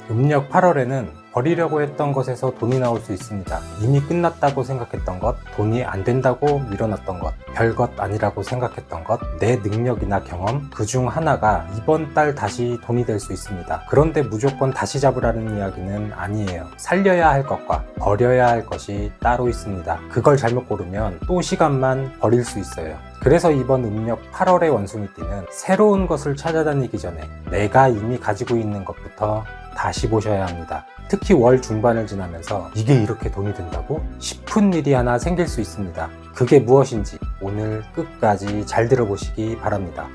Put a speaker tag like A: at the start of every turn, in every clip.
A: 음력 8월에는 버리려고 했던 것에서 돈이 나올 수 있습니다. 이미 끝났다고 생각했던 것, 돈이 안 된다고 밀어놨던 것, 별것 아니라고 생각했던 것, 내 능력이나 경험 그 중 하나가 이번 달 다시 돈이 될 수 있습니다. 그런데 무조건 다시 잡으라는 이야기는 아니에요. 살려야 할 것과 버려야 할 것이 따로 있습니다. 그걸 잘못 고르면 또 시간만 버릴 수 있어요. 그래서 이번 음력 8월의 원숭이띠는 새로운 것을 찾아다니기 전에 내가 이미 가지고 있는 것부터 다시 보셔야 합니다. 특히 월 중반을 지나면서 이게 이렇게 돈이 된다고? 싶은 일이 하나 생길 수 있습니다. 그게 무엇인지 오늘 끝까지 잘 들어보시기 바랍니다.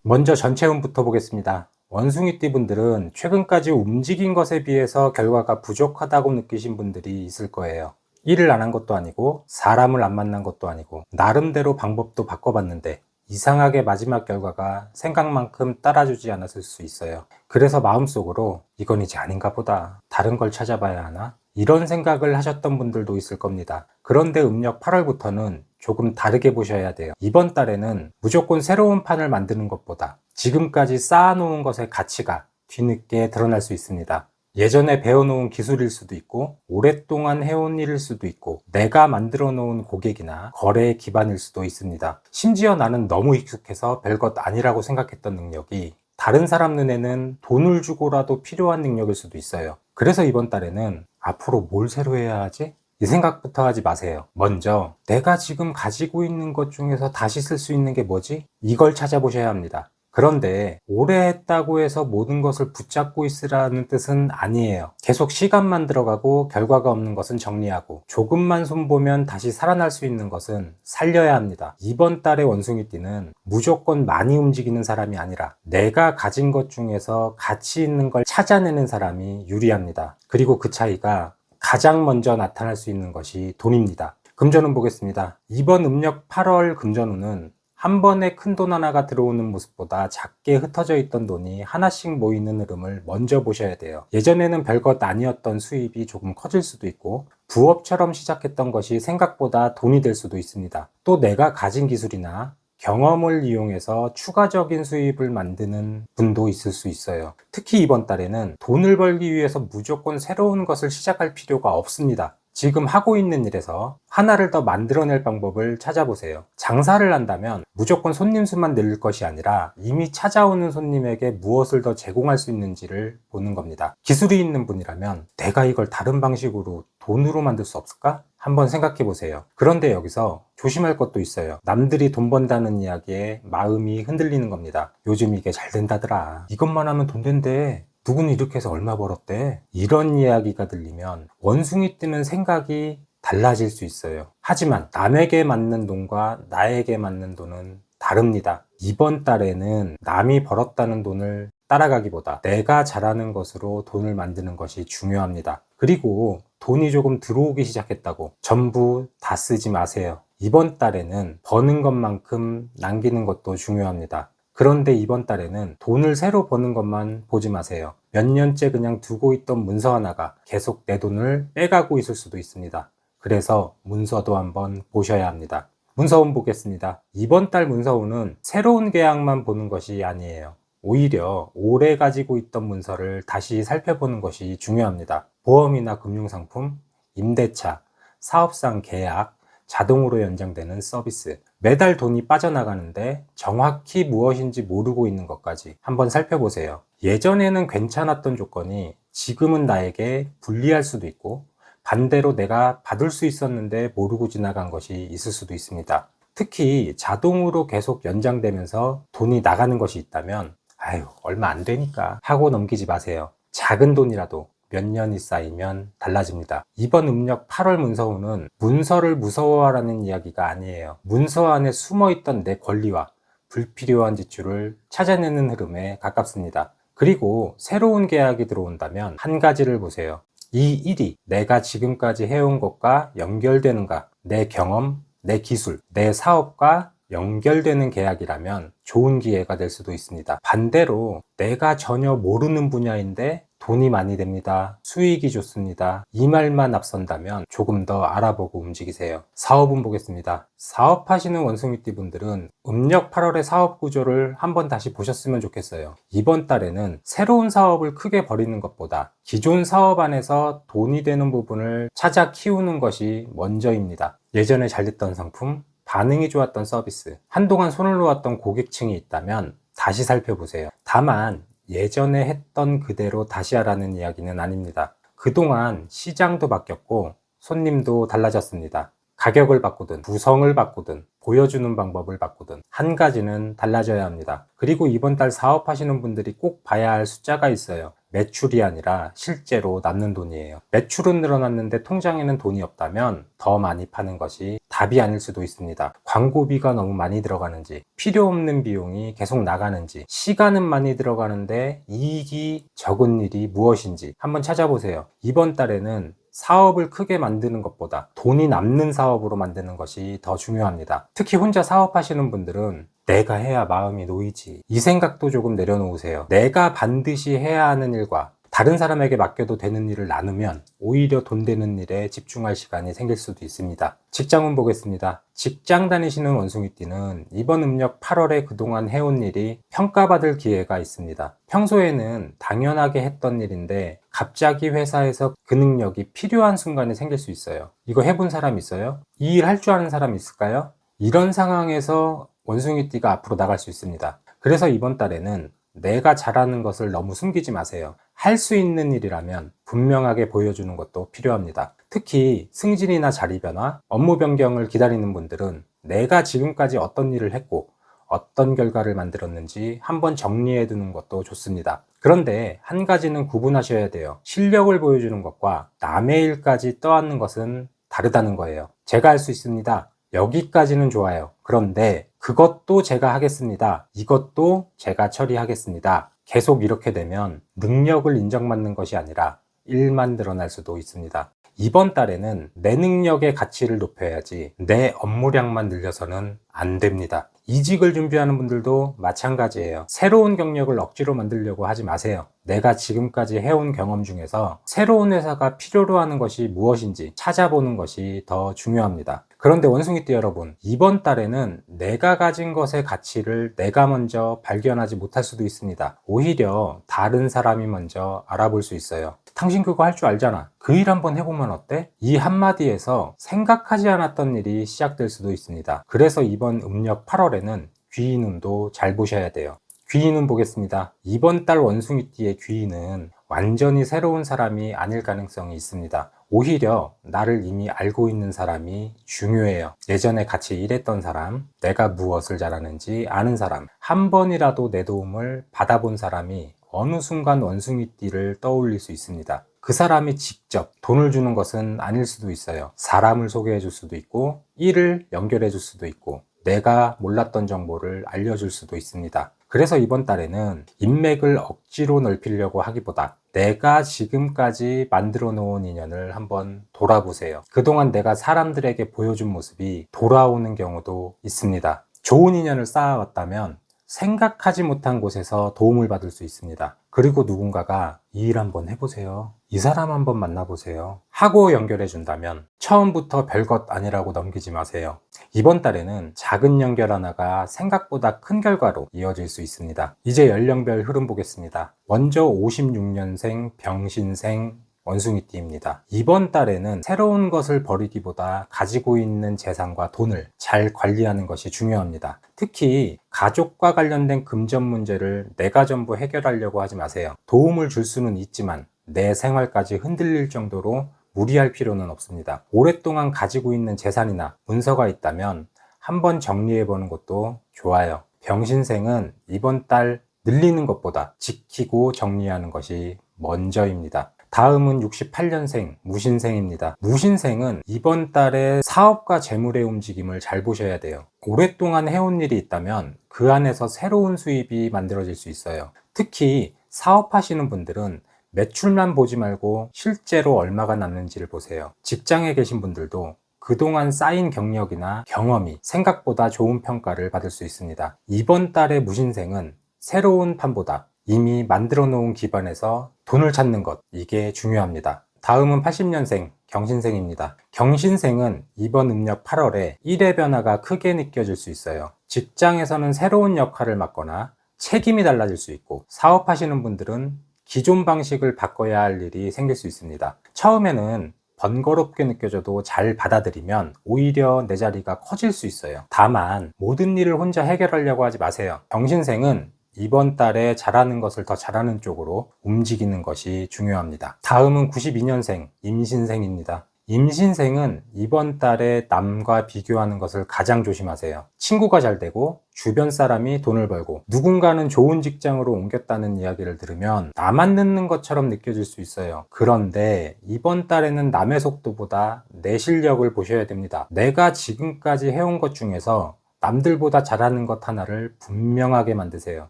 A: 먼저 전체 운부터 보겠습니다. 원숭이띠 분들은 최근까지 움직인 것에 비해서 결과가 부족하다고 느끼신 분들이 있을 거예요. 일을 안 한 것도 아니고 사람을 안 만난 것도 아니고 나름대로 방법도 바꿔봤는데 이상하게 마지막 결과가 생각만큼 따라주지 않았을 수 있어요. 그래서 마음속으로 이건 이제 아닌가 보다, 다른 걸 찾아봐야 하나? 이런 생각을 하셨던 분들도 있을 겁니다. 그런데 음력 8월부터는 조금 다르게 보셔야 돼요. 이번 달에는 무조건 새로운 판을 만드는 것보다 지금까지 쌓아놓은 것의 가치가 뒤늦게 드러날 수 있습니다. 예전에 배워놓은 기술일 수도 있고 오랫동안 해온 일일 수도 있고 내가 만들어 놓은 고객이나 거래 기반일 수도 있습니다. 심지어 나는 너무 익숙해서 별것 아니라고 생각했던 능력이 다른 사람 눈에는 돈을 주고라도 필요한 능력일 수도 있어요. 그래서 이번 달에는 앞으로 뭘 새로 해야 하지? 이 생각부터 하지 마세요. 먼저 내가 지금 가지고 있는 것 중에서 다시 쓸 수 있는 게 뭐지? 이걸 찾아보셔야 합니다. 그런데 오래 했다고 해서 모든 것을 붙잡고 있으라는 뜻은 아니에요. 계속 시간만 들어가고 결과가 없는 것은 정리하고 조금만 손보면 다시 살아날 수 있는 것은 살려야 합니다. 이번 달의 원숭이띠는 무조건 많이 움직이는 사람이 아니라 내가 가진 것 중에서 가치 있는 걸 찾아내는 사람이 유리합니다. 그리고 그 차이가 가장 먼저 나타날 수 있는 것이 돈입니다. 금전운 보겠습니다. 이번 음력 8월 금전운은 한 번에 큰 돈 하나가 들어오는 모습보다 작게 흩어져 있던 돈이 하나씩 모이는 흐름을 먼저 보셔야 돼요. 예전에는 별것 아니었던 수입이 조금 커질 수도 있고 부업처럼 시작했던 것이 생각보다 돈이 될 수도 있습니다. 또 내가 가진 기술이나 경험을 이용해서 추가적인 수입을 만드는 분도 있을 수 있어요. 특히 이번 달에는 돈을 벌기 위해서 무조건 새로운 것을 시작할 필요가 없습니다. 지금 하고 있는 일에서 하나를 더 만들어낼 방법을 찾아보세요. 장사를 한다면 무조건 손님 수만 늘릴 것이 아니라 이미 찾아오는 손님에게 무엇을 더 제공할 수 있는지를 보는 겁니다. 기술이 있는 분이라면 내가 이걸 다른 방식으로 돈으로 만들 수 없을까? 한번 생각해 보세요. 그런데 여기서 조심할 것도 있어요. 남들이 돈 번다는 이야기에 마음이 흔들리는 겁니다. 요즘 이게 잘 된다더라. 이것만 하면 돈 된대. 누구는 이렇게 해서 얼마 벌었대. 이런 이야기가 들리면 원숭이 뜨는 생각이 달라질 수 있어요. 하지만 남에게 맞는 돈과 나에게 맞는 돈은 다릅니다. 이번 달에는 남이 벌었다는 돈을 따라가기보다 내가 잘하는 것으로 돈을 만드는 것이 중요합니다. 그리고 돈이 조금 들어오기 시작했다고 전부 다 쓰지 마세요. 이번 달에는 버는 것만큼 남기는 것도 중요합니다. 그런데 이번 달에는 돈을 새로 버는 것만 보지 마세요. 몇 년째 그냥 두고 있던 문서 하나가 계속 내 돈을 빼가고 있을 수도 있습니다. 그래서 문서도 한번 보셔야 합니다. 문서운 보겠습니다. 이번 달 문서운은 새로운 계약만 보는 것이 아니에요. 오히려 오래 가지고 있던 문서를 다시 살펴보는 것이 중요합니다. 보험이나 금융상품, 임대차, 사업상 계약, 자동으로 연장되는 서비스, 매달 돈이 빠져나가는데 정확히 무엇인지 모르고 있는 것까지 한번 살펴보세요. 예전에는 괜찮았던 조건이 지금은 나에게 불리할 수도 있고 반대로 내가 받을 수 있었는데 모르고 지나간 것이 있을 수도 있습니다. 특히 자동으로 계속 연장되면서 돈이 나가는 것이 있다면 아유, 얼마 안 되니까 하고 넘기지 마세요. 작은 돈이라도 몇 년이 쌓이면 달라집니다. 이번 음력 8월 문서운은 문서를 무서워하라는 이야기가 아니에요. 문서 안에 숨어있던 내 권리와 불필요한 지출을 찾아내는 흐름에 가깝습니다. 그리고 새로운 계약이 들어온다면 한 가지를 보세요. 이 일이 내가 지금까지 해온 것과 연결되는가? 내 경험, 내 기술, 내 사업과 연결되는 계약이라면 좋은 기회가 될 수도 있습니다. 반대로 내가 전혀 모르는 분야인데 돈이 많이 됩니다. 수익이 좋습니다. 이 말만 앞선다면 조금 더 알아보고 움직이세요. 사업은 보겠습니다. 사업하시는 원숭이띠 분들은 음력 8월의 사업 구조를 한번 다시 보셨으면 좋겠어요. 이번 달에는 새로운 사업을 크게 벌이는 것보다 기존 사업 안에서 돈이 되는 부분을 찾아 키우는 것이 먼저입니다. 예전에 잘 됐던 상품, 반응이 좋았던 서비스, 한동안 손을 놓았던 고객층이 있다면 다시 살펴보세요. 다만 예전에 했던 그대로 다시 하라는 이야기는 아닙니다. 그동안 시장도 바뀌었고 손님도 달라졌습니다. 가격을 바꾸든 구성을 바꾸든 보여주는 방법을 바꾸든 한 가지는 달라져야 합니다. 그리고 이번 달 사업하시는 분들이 꼭 봐야 할 숫자가 있어요. 매출이 아니라 실제로 남는 돈이에요. 매출은 늘어났는데 통장에는 돈이 없다면 더 많이 파는 것이 답이 아닐 수도 있습니다. 광고비가 너무 많이 들어가는지, 필요 없는 비용이 계속 나가는지, 시간은 많이 들어가는데 이익이 적은 일이 무엇인지 한번 찾아보세요. 이번 달에는 사업을 크게 만드는 것보다 돈이 남는 사업으로 만드는 것이 더 중요합니다. 특히 혼자 사업하시는 분들은 내가 해야 마음이 놓이지, 이 생각도 조금 내려놓으세요. 내가 반드시 해야 하는 일과 다른 사람에게 맡겨도 되는 일을 나누면 오히려 돈 되는 일에 집중할 시간이 생길 수도 있습니다. 직장운 보겠습니다. 직장 다니시는 원숭이띠는 이번 음력 8월에 그동안 해온 일이 평가받을 기회가 있습니다. 평소에는 당연하게 했던 일인데 갑자기 회사에서 그 능력이 필요한 순간이 생길 수 있어요. 이거 해본 사람 있어요? 이 일 할 줄 아는 사람 있을까요? 이런 상황에서 원숭이띠가 앞으로 나갈 수 있습니다. 그래서 이번 달에는 내가 잘하는 것을 너무 숨기지 마세요. 할 수 있는 일이라면 분명하게 보여주는 것도 필요합니다. 특히 승진이나 자리 변화, 업무 변경을 기다리는 분들은 내가 지금까지 어떤 일을 했고 어떤 결과를 만들었는지 한번 정리해 두는 것도 좋습니다. 그런데 한 가지는 구분하셔야 돼요. 실력을 보여주는 것과 남의 일까지 떠안는 것은 다르다는 거예요. 제가 할 수 있습니다. 여기까지는 좋아요. 그런데 그것도 제가 하겠습니다. 이것도 제가 처리하겠습니다. 계속 이렇게 되면 능력을 인정받는 것이 아니라 일만 늘어날 수도 있습니다. 이번 달에는 내 능력의 가치를 높여야지 내 업무량만 늘려서는 안 됩니다. 이직을 준비하는 분들도 마찬가지예요. 새로운 경력을 억지로 만들려고 하지 마세요. 내가 지금까지 해온 경험 중에서 새로운 회사가 필요로 하는 것이 무엇인지 찾아보는 것이 더 중요합니다. 그런데 원숭이띠 여러분, 이번 달에는 내가 가진 것의 가치를 내가 먼저 발견하지 못할 수도 있습니다. 오히려 다른 사람이 먼저 알아볼 수 있어요. 당신 그거 할 줄 알잖아. 그 일 한번 해보면 어때? 이 한마디에서 생각하지 않았던 일이 시작될 수도 있습니다. 그래서 이번 음력 8월에는 귀인운도 잘 보셔야 돼요. 귀인운 보겠습니다. 이번 달 원숭이띠의 귀인은 완전히 새로운 사람이 아닐 가능성이 있습니다. 오히려 나를 이미 알고 있는 사람이 중요해요. 예전에 같이 일했던 사람, 내가 무엇을 잘하는지 아는 사람, 한 번이라도 내 도움을 받아본 사람이 어느 순간 원숭이띠를 떠올릴 수 있습니다. 그 사람이 직접 돈을 주는 것은 아닐 수도 있어요. 사람을 소개해 줄 수도 있고, 일을 연결해 줄 수도 있고, 내가 몰랐던 정보를 알려줄 수도 있습니다. 그래서 이번 달에는 인맥을 억지로 넓히려고 하기보다 내가 지금까지 만들어 놓은 인연을 한번 돌아보세요. 그동안 내가 사람들에게 보여준 모습이 돌아오는 경우도 있습니다. 좋은 인연을 쌓아왔다면 생각하지 못한 곳에서 도움을 받을 수 있습니다. 그리고 누군가가 이 일 한번 해보세요. 이 사람 한번 만나보세요. 하고 연결해 준다면 처음부터 별것 아니라고 넘기지 마세요. 이번 달에는 작은 연결 하나가 생각보다 큰 결과로 이어질 수 있습니다. 이제 연령별 흐름 보겠습니다. 먼저 56년생 병신생 원숭이띠입니다. 이번 달에는 새로운 것을 버리기보다 가지고 있는 재산과 돈을 잘 관리하는 것이 중요합니다. 특히 가족과 관련된 금전 문제를 내가 전부 해결하려고 하지 마세요. 도움을 줄 수는 있지만 내 생활까지 흔들릴 정도로 무리할 필요는 없습니다. 오랫동안 가지고 있는 재산이나 문서가 있다면 한번 정리해 보는 것도 좋아요. 병신생은 이번 달 늘리는 것보다 지키고 정리하는 것이 먼저입니다. 다음은 68년생 무신생입니다. 무신생은 이번 달에 사업과 재물의 움직임을 잘 보셔야 돼요. 오랫동안 해온 일이 있다면 그 안에서 새로운 수입이 만들어질 수 있어요. 특히 사업하시는 분들은 매출만 보지 말고 실제로 얼마가 남는지를 보세요. 직장에 계신 분들도 그동안 쌓인 경력이나 경험이 생각보다 좋은 평가를 받을 수 있습니다. 이번 달의 무신생은 새로운 판보다 이미 만들어 놓은 기반에서 돈을 찾는 것, 이게 중요합니다. 다음은 80년생 경신생입니다. 경신생은 이번 음력 8월에 일의 변화가 크게 느껴질 수 있어요. 직장에서는 새로운 역할을 맡거나 책임이 달라질 수 있고, 사업하시는 분들은 기존 방식을 바꿔야 할 일이 생길 수 있습니다. 처음에는 번거롭게 느껴져도 잘 받아들이면 오히려 내 자리가 커질 수 있어요. 다만 모든 일을 혼자 해결하려고 하지 마세요. 경신생은 이번 달에 잘하는 것을 더 잘하는 쪽으로 움직이는 것이 중요합니다. 다음은 92년생 임신생입니다. 임신생은 이번 달에 남과 비교하는 것을 가장 조심하세요. 친구가 잘 되고 주변 사람이 돈을 벌고 누군가는 좋은 직장으로 옮겼다는 이야기를 들으면 나만 늦는 것처럼 느껴질 수 있어요. 그런데 이번 달에는 남의 속도보다 내 실력을 보셔야 됩니다. 내가 지금까지 해온 것 중에서 남들보다 잘하는 것 하나를 분명하게 만드세요.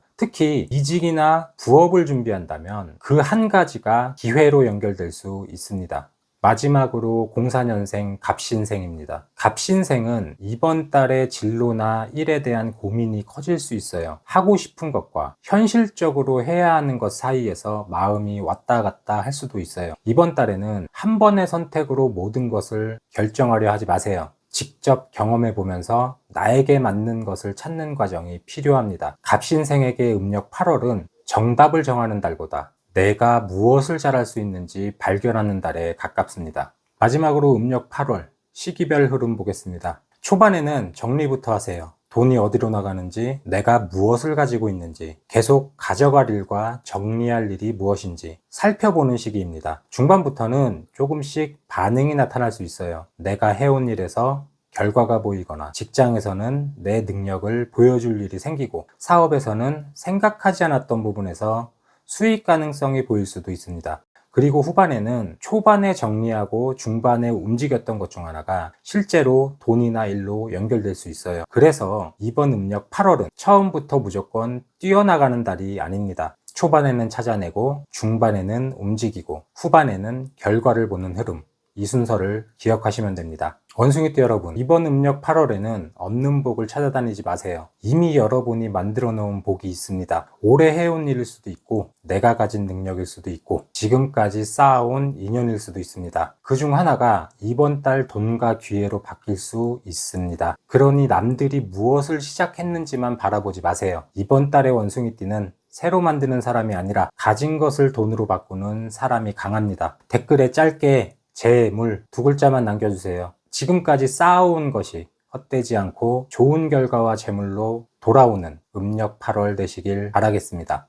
A: 특히 이직이나 부업을 준비한다면 그 한 가지가 기회로 연결될 수 있습니다. 마지막으로 04년생 갑신생입니다. 갑신생은 이번 달에 진로나 일에 대한 고민이 커질 수 있어요. 하고 싶은 것과 현실적으로 해야 하는 것 사이에서 마음이 왔다 갔다 할 수도 있어요. 이번 달에는 한 번의 선택으로 모든 것을 결정하려 하지 마세요. 직접 경험해 보면서 나에게 맞는 것을 찾는 과정이 필요합니다. 갑신생에게 음력 8월은 정답을 정하는 달보다 내가 무엇을 잘할 수 있는지 발견하는 달에 가깝습니다. 마지막으로 음력 8월 시기별 흐름 보겠습니다. 초반에는 정리부터 하세요. 돈이 어디로 나가는지, 내가 무엇을 가지고 있는지, 계속 가져갈 일과 정리할 일이 무엇인지 살펴보는 시기입니다. 중반부터는 조금씩 반응이 나타날 수 있어요. 내가 해온 일에서 결과가 보이거나, 직장에서는 내 능력을 보여줄 일이 생기고, 사업에서는 생각하지 않았던 부분에서 수익 가능성이 보일 수도 있습니다. 그리고 후반에는 초반에 정리하고 중반에 움직였던 것 중 하나가 실제로 돈이나 일로 연결될 수 있어요. 그래서 이번 음력 8월은 처음부터 무조건 뛰어나가는 달이 아닙니다. 초반에는 찾아내고 중반에는 움직이고 후반에는 결과를 보는 흐름, 이 순서를 기억하시면 됩니다. 원숭이띠 여러분, 이번 음력 8월에는 없는 복을 찾아다니지 마세요. 이미 여러분이 만들어 놓은 복이 있습니다. 오래 해온 일일 수도 있고, 내가 가진 능력일 수도 있고, 지금까지 쌓아온 인연일 수도 있습니다. 그 중 하나가 이번 달 돈과 기회로 바뀔 수 있습니다. 그러니 남들이 무엇을 시작했는지만 바라보지 마세요. 이번 달의 원숭이띠는 새로 만드는 사람이 아니라 가진 것을 돈으로 바꾸는 사람이 강합니다. 댓글에 짧게 재물 두 글자만 남겨주세요. 지금까지 쌓아온 것이 헛되지 않고 좋은 결과와 재물로 돌아오는 음력 8월 되시길 바라겠습니다.